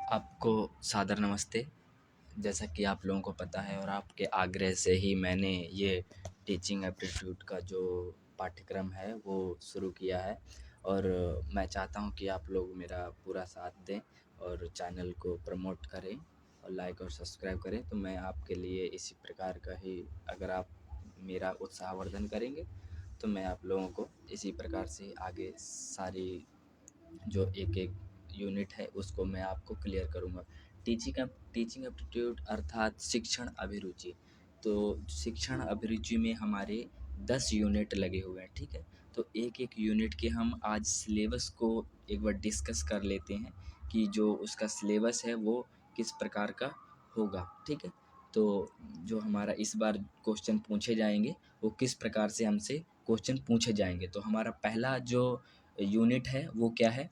आपको सादर नमस्ते। जैसा कि आप लोगों को पता है और आपके आग्रह से ही मैंने ये टीचिंग एप्टीट्यूड का जो पाठ्यक्रम है वो शुरू किया है और मैं चाहता हूँ कि आप लोग मेरा पूरा साथ दें और चैनल को प्रमोट करें और लाइक और सब्सक्राइब करें। तो मैं आपके लिए इसी प्रकार का ही, अगर आप मेरा उत्साहवर्धन करेंगे तो मैं आप लोगों को इसी प्रकार से आगे सारी जो एक एक यूनिट है उसको मैं आपको क्लियर करूँगा। टीचिंग एप्टीट्यूड अर्थात शिक्षण अभिरुचि। तो शिक्षण अभिरुचि में हमारे 10 यूनिट लगे हुए हैं, ठीक है। तो एक एक यूनिट के हम आज सिलेबस को एक बार डिस्कस कर लेते हैं कि जो उसका सिलेबस है वो किस प्रकार का होगा, ठीक है। तो जो हमारा इस बार क्वेश्चन पूछे जाएंगे वो किस प्रकार से हमसे क्वेश्चन पूछे जाएंगे। तो हमारा पहला जो यूनिट है वो क्या है,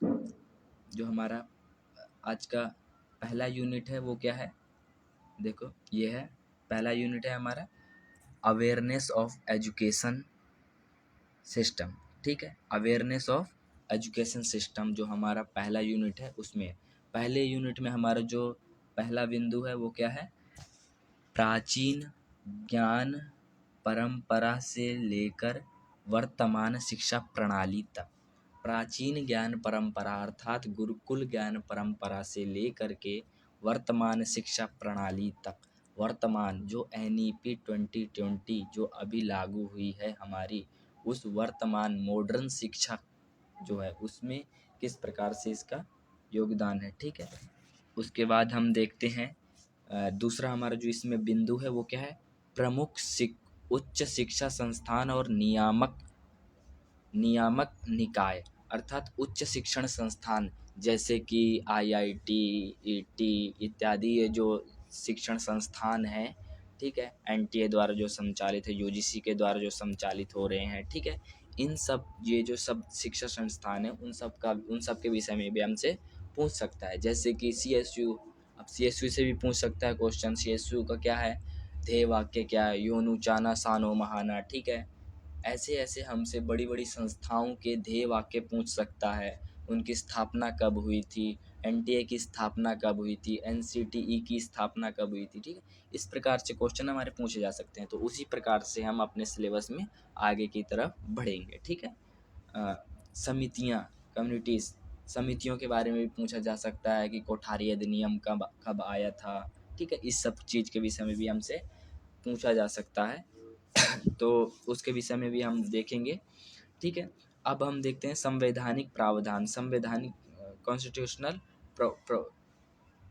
जो हमारा आज का पहला यूनिट है वो क्या है, देखो ये है। पहला यूनिट है हमारा अवेयरनेस ऑफ एजुकेशन सिस्टम, ठीक है। अवेयरनेस ऑफ एजुकेशन सिस्टम जो हमारा पहला यूनिट है उसमें पहले यूनिट में हमारा जो पहला बिंदु है वो क्या है, प्राचीन ज्ञान परंपरा से लेकर वर्तमान शिक्षा प्रणाली तक। प्राचीन ज्ञान परंपरा अर्थात गुरुकुल ज्ञान परंपरा से लेकर के वर्तमान शिक्षा प्रणाली तक। वर्तमान जो NEP 2020 जो अभी लागू हुई है हमारी, उस वर्तमान मॉडर्न शिक्षा जो है उसमें किस प्रकार से इसका योगदान है, ठीक है। उसके बाद हम देखते हैं दूसरा हमारा जो इसमें बिंदु है वो क्या है, प्रमुख उच्च शिक्षा संस्थान और नियामक नियामक निकाय अर्थात उच्च शिक्षण संस्थान जैसे कि IIT, ET इत्यादि ये जो शिक्षण संस्थान हैं, ठीक है, NTA द्वारा जो संचालित है, UGC के द्वारा जो संचालित हो रहे हैं, ठीक है। इन सब ये जो सब शिक्षा संस्थान है उन सब के विषय में भी हमसे पूछ सकता है। जैसे कि CSU, अब CSU से भी पूछ सकता है क्वेश्चन। CSU का क्या है, ध्येय वाक्य क्या है, योनु चाना सानो महाना, ठीक है। ऐसे ऐसे हमसे बड़ी बड़ी संस्थाओं के ध्येय वाक्य पूछ सकता है। उनकी स्थापना कब हुई थी, NTA की स्थापना कब हुई थी, NCTE की स्थापना कब हुई थी, ठीक है। इस प्रकार से क्वेश्चन हमारे पूछे जा सकते हैं। तो उसी प्रकार से हम अपने सिलेबस में आगे की तरफ बढ़ेंगे, ठीक है। समितियाँ, कम्युनिटीज़, समितियों के बारे में भी पूछा जा सकता है कि कोठारी अधिनियम कब कब आया था, ठीक है। इस सब चीज़ के विषय में भी हमसे पूछा जा सकता है। तो उसके विषय में भी हम देखेंगे, ठीक है। अब हम देखते हैं संवैधानिक प्रावधान, संवैधानिक कॉन्स्टिट्यूशनल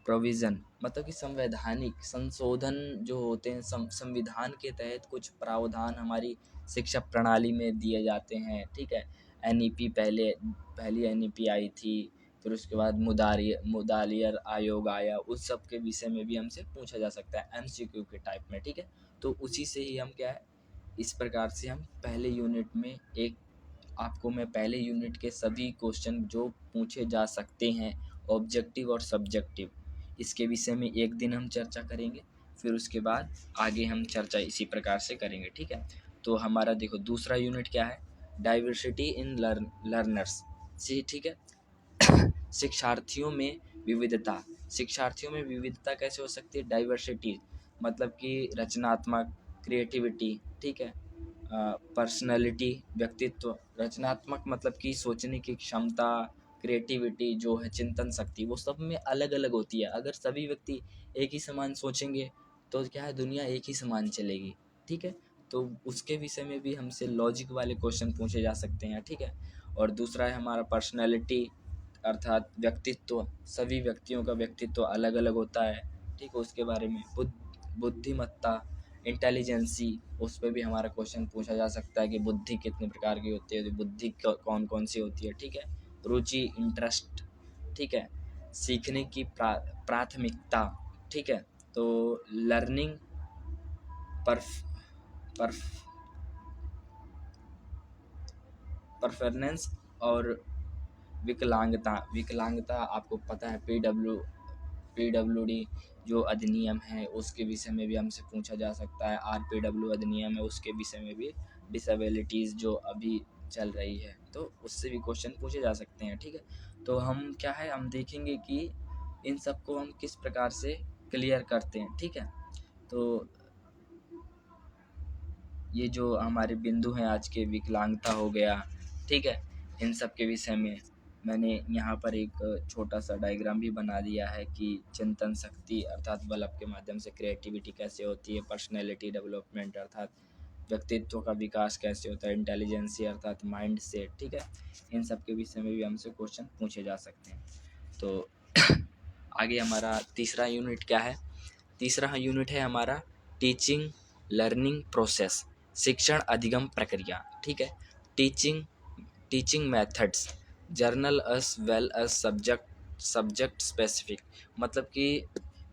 प्रोविज़न, मतलब कि संवैधानिक संशोधन जो होते हैं। संविधान के तहत कुछ प्रावधान हमारी शिक्षा प्रणाली में दिए जाते हैं, ठीक है। NEP पहली NEP आई थी, फिर उसके बाद मुदालियर आयोग आया, उस सब के विषय में भी हमसे पूछा जा सकता है MCQ के टाइप में, ठीक है। तो उसी से ही हम क्या है, इस प्रकार से हम पहले यूनिट में आपको मैं पहले यूनिट के सभी क्वेश्चन जो पूछे जा सकते हैं ऑब्जेक्टिव और सब्जेक्टिव, इसके विषय में एक दिन हम चर्चा करेंगे। फिर उसके बाद आगे हम चर्चा इसी प्रकार से करेंगे, ठीक है। तो हमारा देखो दूसरा यूनिट क्या है, डाइवर्सिटी इन लर्नर्स, सी, ठीक है। शिक्षार्थियों में विविधता, शिक्षार्थियों में विविधता कैसे हो सकती है, डाइवर्सिटी मतलब कि रचनात्मक, क्रिएटिविटी, ठीक है। पर्सनैलिटी व्यक्तित्व, रचनात्मक मतलब कि सोचने की क्षमता, क्रिएटिविटी जो है चिंतन शक्ति, वो सब में अलग अलग होती है। अगर सभी व्यक्ति एक ही समान सोचेंगे तो क्या है, दुनिया एक ही समान चलेगी, ठीक है। तो उसके विषय में भी हमसे लॉजिक वाले क्वेश्चन पूछे जा सकते हैं, ठीक है। और दूसरा है हमारा पर्सनैलिटी अर्थात व्यक्तित्व, सभी व्यक्तियों का व्यक्तित्व अलग अलग होता है, ठीक है। उसके बारे में बुद्धिमत्ता, इंटेलिजेंसी, उस पर भी हमारा क्वेश्चन पूछा जा सकता है कि बुद्धि कितने प्रकार की होती है, तो बुद्धि कौन कौन सी होती है, ठीक है। रुचि, इंटरेस्ट, ठीक है। सीखने की प्राथमिकता, ठीक है। तो लर्निंग परफॉर्मेंस और विकलांगता, विकलांगता आपको पता है PWD जो अधिनियम है उसके विषय में भी हमसे पूछा जा सकता है। RPW अधिनियम है उसके विषय में भी, डिसेबिलिटीज़ जो अभी चल रही है तो उससे भी क्वेश्चन पूछे जा सकते हैं, ठीक है। तो हम क्या है, हम देखेंगे कि इन सब को हम किस प्रकार से क्लियर करते हैं, ठीक है। तो ये जो हमारे बिंदु हैं आज के, विकलांगता हो गया, ठीक है, इन सब के विषय में मैंने यहाँ पर एक छोटा सा डायग्राम भी बना दिया है कि चिंतन शक्ति अर्थात बल्ब के माध्यम से क्रिएटिविटी कैसे होती है, पर्सनैलिटी डेवलपमेंट अर्थात व्यक्तित्व का विकास कैसे होता है, इंटेलिजेंसी अर्थात माइंड सेट, ठीक है, इन सब के विषय में भी हमसे क्वेश्चन पूछे जा सकते हैं। तो आगे हमारा तीसरा यूनिट क्या है? तीसरा यूनिट है हमारा टीचिंग लर्निंग प्रोसेस, शिक्षण अधिगम प्रक्रिया, ठीक है। Teaching teaching methods general as well as subject specific, मतलब कि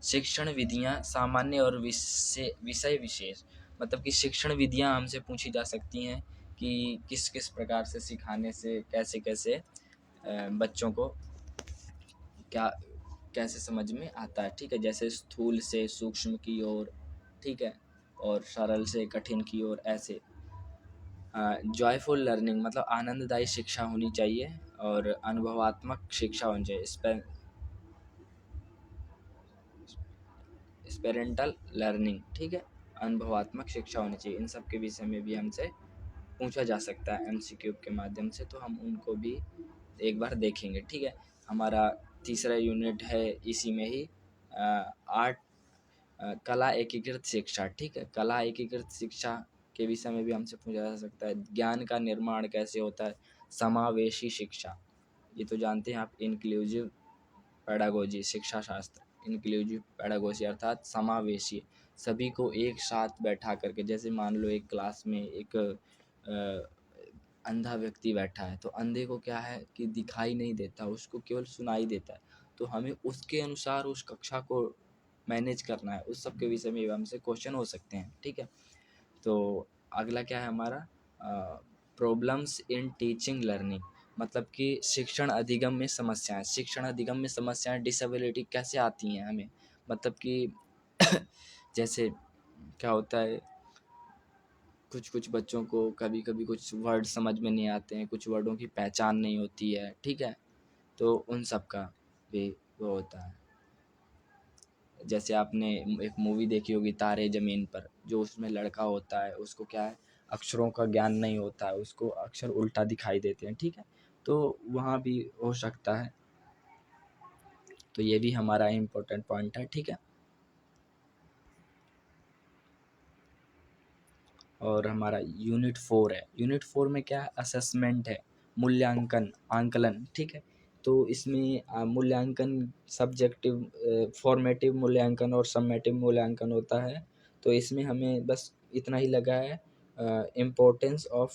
शिक्षण विधियाँ सामान्य और विषय विशेष, मतलब कि शिक्षण विधियाँ हमसे पूछी जा सकती हैं कि किस किस प्रकार से सिखाने से कैसे कैसे बच्चों को क्या कैसे समझ में आता है, ठीक है। जैसे स्थूल से सूक्ष्म की ओर, ठीक है, और सरल से कठिन की ओर, ऐसे। जॉयफुल लर्निंग मतलब आनंददायी शिक्षा होनी चाहिए, और अनुभवात्मक शिक्षा होनी चाहिए। एक्सपेरिमेंटल लर्निंग, ठीक है, अनुभवात्मक शिक्षा होनी चाहिए। इन सब के विषय में भी हमसे पूछा जा सकता है एमसीक्यू के माध्यम से, तो हम उनको भी एक बार देखेंगे, ठीक है। हमारा तीसरा यूनिट है इसी में ही आर्ट कला एकीकृत शिक्षा, ठीक है। कला एकीकृत शिक्षा के विषय में भी हमसे पूछा जा सकता है। ज्ञान का निर्माण कैसे होता है, समावेशी शिक्षा, ये तो जानते हैं आप, इंक्लूसिव पेडागोजी, शिक्षा शास्त्र इंक्लूसिव पेडागोजी अर्थात समावेशी, सभी को एक साथ बैठा करके, जैसे मान लो एक क्लास में एक अंधा व्यक्ति बैठा है, तो अंधे को क्या है कि दिखाई नहीं देता, उसको केवल सुनाई देता है, तो हमें उसके अनुसार उस कक्षा को मैनेज करना है। उस सब के विषय में हमसे क्वेश्चन हो सकते हैं, ठीक है। तो अगला क्या है हमारा, प्रॉब्लम्स इन टीचिंग लर्निंग, मतलब कि शिक्षण अधिगम में समस्याएं। शिक्षण अधिगम में समस्याएं, डिसेबिलिटी कैसे आती हैं हमें, मतलब कि जैसे क्या होता है, कुछ कुछ बच्चों को कभी कभी कुछ वर्ड समझ में नहीं आते हैं, कुछ वर्डों की पहचान नहीं होती है, ठीक है, तो उन सब का भी वो होता है। जैसे आपने एक मूवी देखी होगी तारे ज़मीन पर, जो उसमें लड़का होता है, उसको क्या है, अक्षरों का ज्ञान नहीं होता है, उसको अक्षर उल्टा दिखाई देते हैं, ठीक है, तो वहाँ भी हो सकता है। तो ये भी हमारा इम्पोर्टेंट पॉइंट है, ठीक है। और हमारा यूनिट 4 है। यूनिट 4 में क्या है, असेसमेंट है, मूल्यांकन, आंकलन, ठीक है। तो इसमें मूल्यांकन सब्जेक्टिव फॉर्मेटिव मूल्यांकन और सम्मेटिव मूल्यांकन होता है। तो इसमें हमें बस इतना ही लगा है, इम्पोर्टेंस ऑफ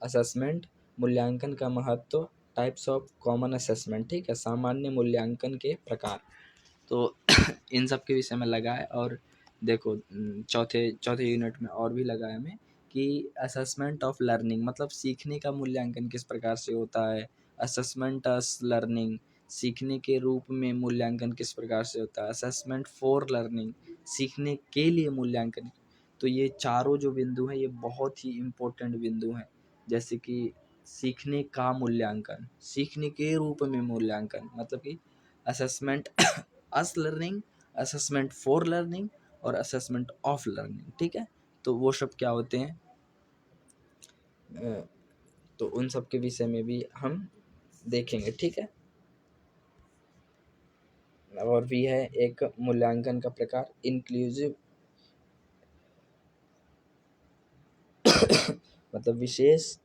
असेसमेंट, मूल्यांकन का महत्व, टाइप्स ऑफ कॉमन असेसमेंट, ठीक है, सामान्य मूल्यांकन के प्रकार। तो इन सब के विषय में लगा है। और देखो चौथे चौथे यूनिट में और भी लगा है हमें कि असेसमेंट ऑफ लर्निंग, मतलब सीखने का मूल्यांकन किस प्रकार से होता है। असेसमेंट ऑफ लर्निंग, सीखने के रूप में मूल्यांकन किस प्रकार से होता है। असेसमेंट फॉर लर्निंग, सीखने के लिए मूल्यांकन। तो ये चारों जो बिंदु हैं ये बहुत ही इम्पोर्टेंट बिंदु हैं। जैसे कि सीखने का मूल्यांकन, सीखने के रूप में मूल्यांकन, मतलब कि assessment us learning, assessment for learning और असेसमेंट ऑफ लर्निंग, ठीक है। तो वो सब क्या होते हैं, तो उन सब के विषय में भी हम देखेंगे, ठीक है। और भी है एक मूल्यांकन का प्रकार इंक्लूसिव मतलब विशेष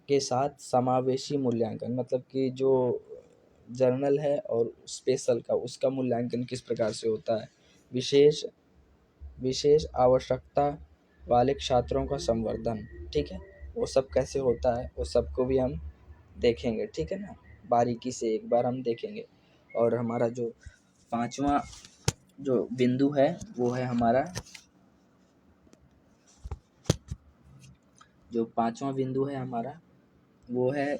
के साथ समावेशी मूल्यांकन, मतलब कि जो जर्नल है और स्पेशल का, उसका मूल्यांकन किस प्रकार से होता है। विशेष विशेष आवश्यकता वाले छात्रों का संवर्धन, ठीक है, वो सब कैसे होता है, वो सबको भी हम देखेंगे, ठीक है ना, बारीकी से एक बार हम देखेंगे। और हमारा जो पांचवा जो बिंदु है वो है हमारा, जो पांचवा बिंदु है हमारा वो है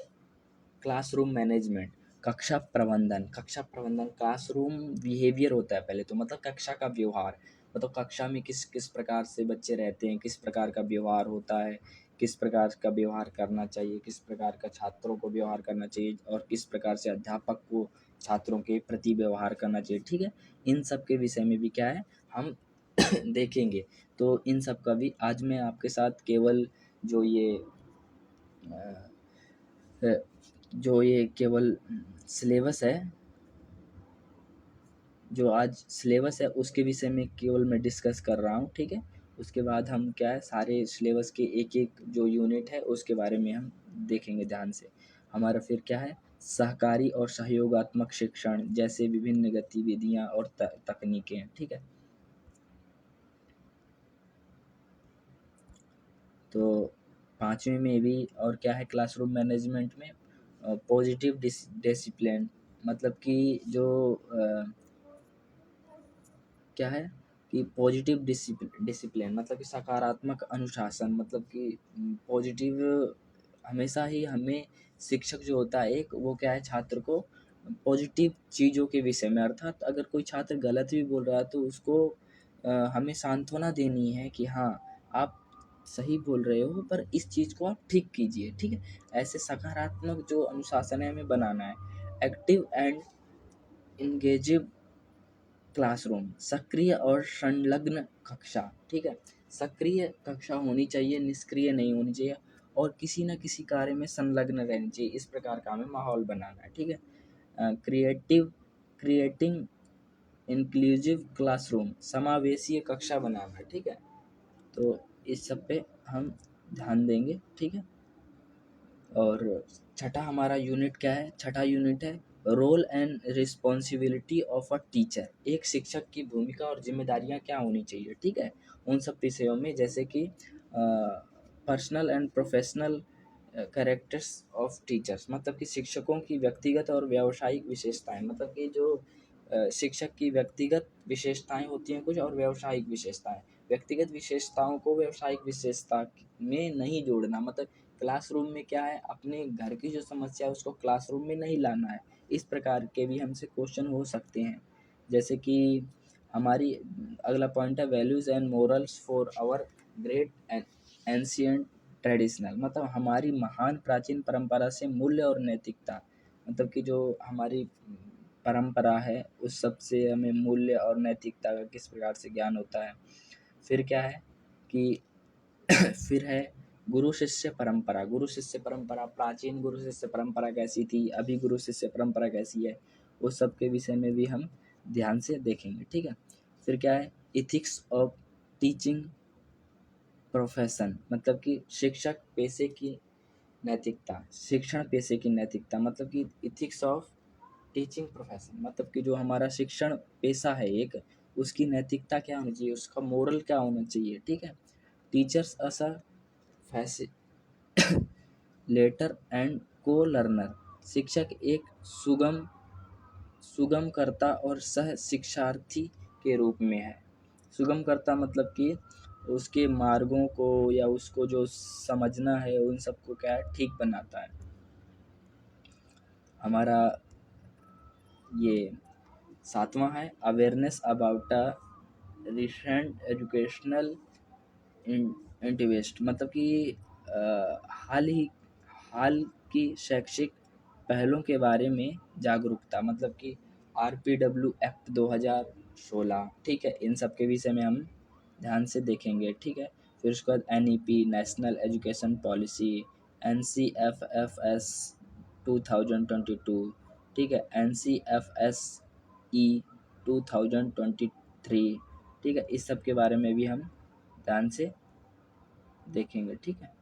क्लासरूम मैनेजमेंट, कक्षा प्रबंधन। कक्षा प्रबंधन क्लासरूम बिहेवियर होता है पहले तो, मतलब कक्षा का व्यवहार, मतलब कक्षा में किस किस प्रकार से बच्चे रहते हैं, किस प्रकार का व्यवहार होता है, किस प्रकार का व्यवहार करना चाहिए, किस प्रकार का छात्रों को व्यवहार करना चाहिए, और किस प्रकार से अध्यापक को छात्रों के प्रति व्यवहार करना चाहिए, ठीक है। इन सब के विषय में भी क्या है हम देखेंगे। तो इन सब का भी आज मैं आपके साथ केवल जो ये अ, जो ये केवल सिलेबस है, जो आज सिलेबस है उसके विषय में केवल मैं डिस्कस कर रहा हूँ, ठीक है। उसके बाद हम क्या है सारे सिलेबस के एक एक जो यूनिट है उसके बारे में हम देखेंगे ध्यान से। हमारा फिर क्या है सहकारी और सहयोगात्मक शिक्षण जैसे विभिन्न गतिविधियाँ और तकनीकें, ठीक है। तो पाँचवीं में भी और क्या है क्लासरूम मैनेजमेंट में पॉजिटिव डिसिप्लिन, मतलब कि जो क्या है कि पॉजिटिव डिसिप्लिन मतलब कि सकारात्मक अनुशासन, मतलब कि पॉजिटिव हमेशा ही हमें शिक्षक जो होता है एक वो क्या है छात्र को पॉजिटिव चीज़ों के विषय में, अर्थात अगर कोई छात्र गलत भी बोल रहा है तो उसको हमें सांत्वना देनी है कि हाँ आप सही बोल रहे हो पर इस चीज़ को आप ठीक कीजिए, ठीक है। ऐसे सकारात्मक जो अनुशासन है हमें बनाना है। एक्टिव एंड इंगेजिव क्लासरूम, सक्रिय और संलग्न कक्षा, ठीक है। सक्रिय कक्षा होनी चाहिए, निष्क्रिय नहीं होनी चाहिए, और किसी न किसी कार्य में संलग्न रहनी चाहिए, इस प्रकार का हमें माहौल बनाना है, ठीक है। क्रिएटिंग इंक्लूसिव क्लासरूम, समावेशीय कक्षा बनाना है, ठीक है। तो इस सब पे हम ध्यान देंगे, ठीक है। और छठा हमारा यूनिट क्या है, छठा यूनिट है role and responsibility of a teacher, एक शिक्षक की भूमिका और जिम्मेदारियां क्या होनी चाहिए, ठीक है। उन सब विषयों में जैसे कि personal and professional characters of teachers, मतलब कि शिक्षकों की व्यक्तिगत और व्यावसायिक विशेषताएं, मतलब कि जो शिक्षक की व्यक्तिगत विशेषताएं होती हैं कुछ और व्यावसायिक विशेषताएं। व्यक्तिगत विशेषताओं को व्यावसायिक विशेषता में नहीं जोड़ना, मतलब क्लासरूम में क्या है अपने घर की जो समस्या है उसको क्लासरूम में नहीं लाना है, इस प्रकार के भी हमसे क्वेश्चन हो सकते हैं। जैसे कि हमारी अगला पॉइंट है values and morals for our great and ancient traditional, मतलब हमारी महान प्राचीन परंपरा से मूल्य और नैतिकता, मतलब कि जो हमारी परंपरा है उस सब से हमें मूल्य और नैतिकता का किस प्रकार से ज्ञान होता है। फिर क्या है कि फिर है गुरु शिष्य परंपरा, गुरु शिष्य परंपरा, प्राचीन गुरु शिष्य परंपरा कैसी थी, अभी गुरु शिष्य परंपरा कैसी है, उस सब के विषय में भी हम ध्यान से देखेंगे, ठीक है। फिर क्या है इथिक्स ऑफ टीचिंग प्रोफेशन, मतलब कि शिक्षक पेशे की नैतिकता, शिक्षण पेशे की नैतिकता, मतलब कि इथिक्स ऑफ टीचिंग प्रोफेशन, मतलब कि जो हमारा शिक्षण पेशा है एक उसकी नैतिकता क्या होनी चाहिए, उसका मोरल क्या होना चाहिए, ठीक है। Teachers as a leader and co learner, शिक्षक एक सुगमकर्ता और सह शिक्षार्थी के रूप में है। सुगमकर्ता मतलब कि उसके मार्गों को या उसको जो समझना है उन सबको क्या है ठीक बनाता है। हमारा ये सातवां है awareness about a recent educational interest, मतलब कि हाल की शैक्षिक पहलों के बारे में जागरूकता, मतलब कि आरपीडब्ल्यू एक्ट 2016, ठीक है। इन सब के विषय में हम ध्यान से देखेंगे, ठीक है। फिर उसके बाद एनईपी नेशनल एजुकेशन पॉलिसी, एनसीएफएफएस 2022, ठीक है, एनसीएफएसई 2023, ठीक है। इस सब के बारे में भी हम ध्यान से देखेंगे, ठीक है।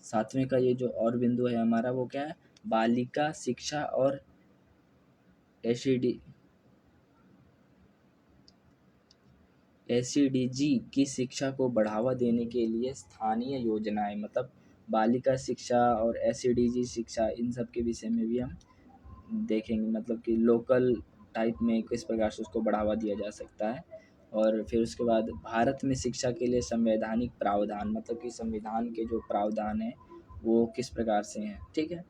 सातवें का ये जो और बिंदु है हमारा वो क्या है बालिका शिक्षा और एसीडी एसीडीजी की शिक्षा को बढ़ावा देने के लिए स्थानीय योजनाएं, मतलब बालिका शिक्षा और एसीडीजी शिक्षा इन सब के विषय में भी हम देखेंगे, मतलब कि लोकल टाइप में किस प्रकार से उसको बढ़ावा दिया जा सकता है। और फिर उसके बाद भारत में शिक्षा के लिए संवैधानिक प्रावधान, मतलब कि संविधान के जो प्रावधान है वो किस प्रकार से हैं, ठीक है।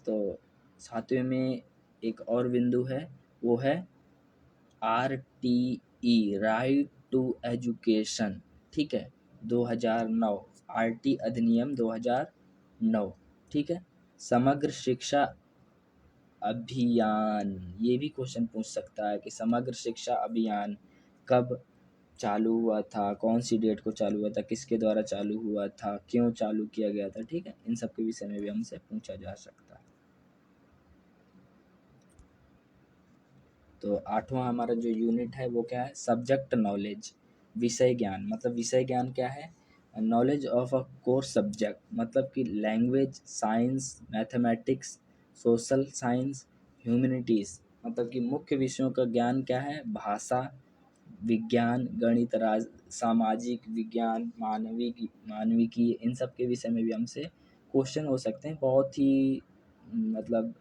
तो सातवें में एक और बिंदु है वो है R T E right to education, ठीक है। 2009, आरटी अधिनियम 2009, ठीक है। समग्र शिक्षा अभियान, ये भी क्वेश्चन पूछ सकता है कि समग्र शिक्षा अभियान कब चालू हुआ था, कौन सी डेट को चालू हुआ था, किसके द्वारा चालू हुआ था, क्यों चालू किया गया था, ठीक है। इन सब के विषय में भी हमसे पूछा जा सकता है। तो 8वां हमारा जो यूनिट है वो क्या है, सब्जेक्ट नॉलेज, विषय ज्ञान। मतलब विषय ज्ञान क्या है, knowledge of a core subject, मतलब कि language, science, mathematics, social science, humanities. मतलब कि मुख्य विषयों का ज्ञान क्या है, भाषा, विज्ञान, गणित, सामाजिक विज्ञान, मानविकी, इन सब के विषय में भी हमसे क्वेश्चन हो सकते हैं, बहुत ही मतलब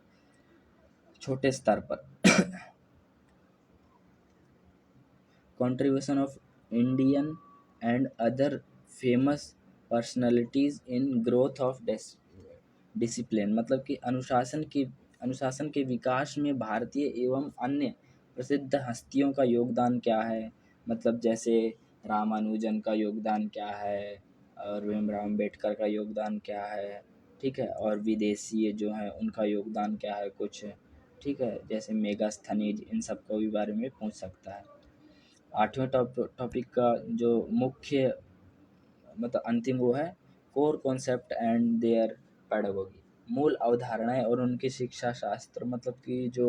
छोटे स्तर पर। Contribution of Indian and other famous personalities in growth of discipline, मतलब कि अनुशासन के विकास में भारतीय एवं अन्य प्रसिद्ध हस्तियों का योगदान क्या है। मतलब जैसे रामानुजन का योगदान क्या है, और भीमराव अम्बेडकर का योगदान क्या है, ठीक है। और विदेशी जो हैं उनका योगदान क्या है कुछ, ठीक है। जैसे मेगास्थनीज, इन सब को भी बारे में पूछ सकता है। 8वें टॉपिक का जो मुख्य मतलब अंतिम वो है, core concept and their pedagogy, मूल अवधारणाएं और उनके शिक्षा शास्त्र, मतलब कि जो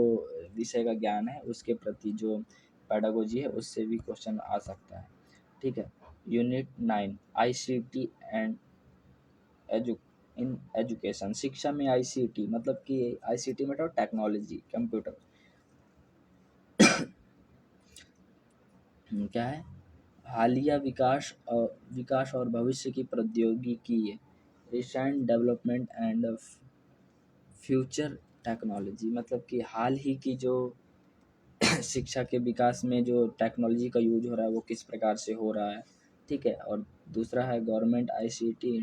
विषय का ज्ञान है उसके प्रति जो पेडागोजी है उससे भी क्वेश्चन आ सकता है, ठीक है। Unit 9, ICT and एजु in education, शिक्षा में आईसीटी, मतलब कि आईसीटी मतलब टेक्नोलॉजी, कंप्यूटर, क्या है, हालिया विकास और भविष्य की प्रौद्योगिकी, recent development and future technology, मतलब कि हाल ही की जो शिक्षा के विकास में जो टेक्नोलॉजी का यूज हो रहा है वो किस प्रकार से हो रहा है, ठीक है। और दूसरा है गवर्नमेंट आईसीटी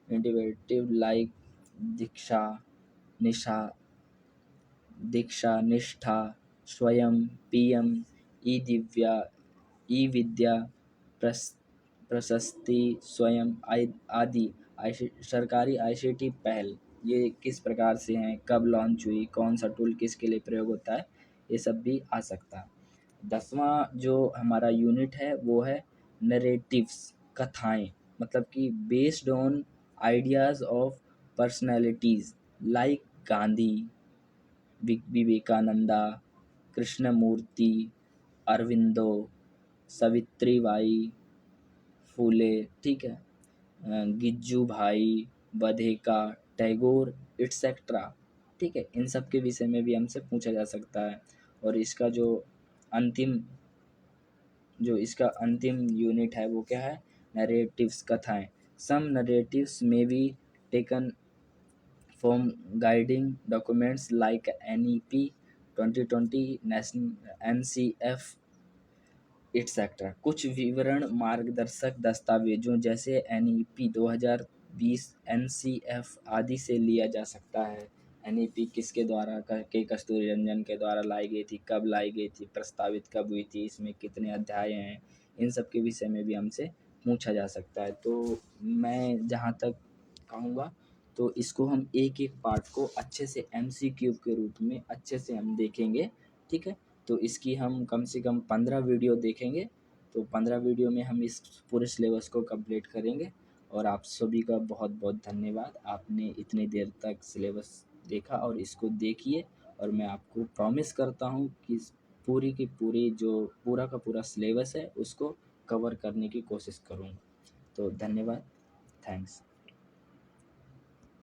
इंटीग्रेटिव लाइक दीक्षा निशा दीक्षा निष्ठा, स्वयं, पीएम, ई दिव्या, ई विद्या, प्रशस्ति, स्वयं आदि सरकारी आईसीटी पहल ये किस प्रकार से हैं, कब लॉन्च हुई, कौन सा टूल किसके लिए प्रयोग होता है, ये सब भी आ सकता है। 10वां जो हमारा यूनिट है वो है नरेटिव्स, कथाएं, मतलब कि based on ideas of personalities like Gandhi, Vivekananda, Krishnamurti, Aurobindo, Savitribai Phule, ठीक है, गिज्जू भाई, बधेका, टैगोर, एटसेट्रा, ठीक है। इन सब के विषय में भी हमसे पूछा जा सकता है। और अंतिम इसका अंतिम यूनिट है वो क्या है, नरेटिव्स, कथाएं। सम नरेटिव्स में be taken from guiding documents like NEP 2020, NCF, etc. कुछ विवरण मार्गदर्शक दस्तावेजों जैसे NEP 2020, NCF आदि से लिया जा सकता है। NEP किसके द्वारा, के कस्तूरी रंजन के द्वारा लाई गई थी, कब लाई गई थी, प्रस्तावित कब हुई थी, इसमें कितने अध्याय हैं, इन सब के विषय में भी हमसे पूछा जा सकता है। तो मैं जहाँ तक कहूँगा तो इसको हम एक एक पार्ट को अच्छे से MCQ के रूप में अच्छे से हम देखेंगे, ठीक है। तो इसकी हम कम से कम 15 वीडियो देखेंगे। तो 15 वीडियो में हम इस पूरे सिलेबस को कंप्लीट करेंगे। और आप सभी का बहुत बहुत धन्यवाद, आपने इतनी देर तक सिलेबस देखा और इसको देखिए। और मैं आपको प्रॉमिस करता हूँ कि पूरी की पूरी जो पूरा का पूरा सिलेबस है उसको कवर करने की कोशिश करूँगा। तो धन्यवाद, थैंक्स।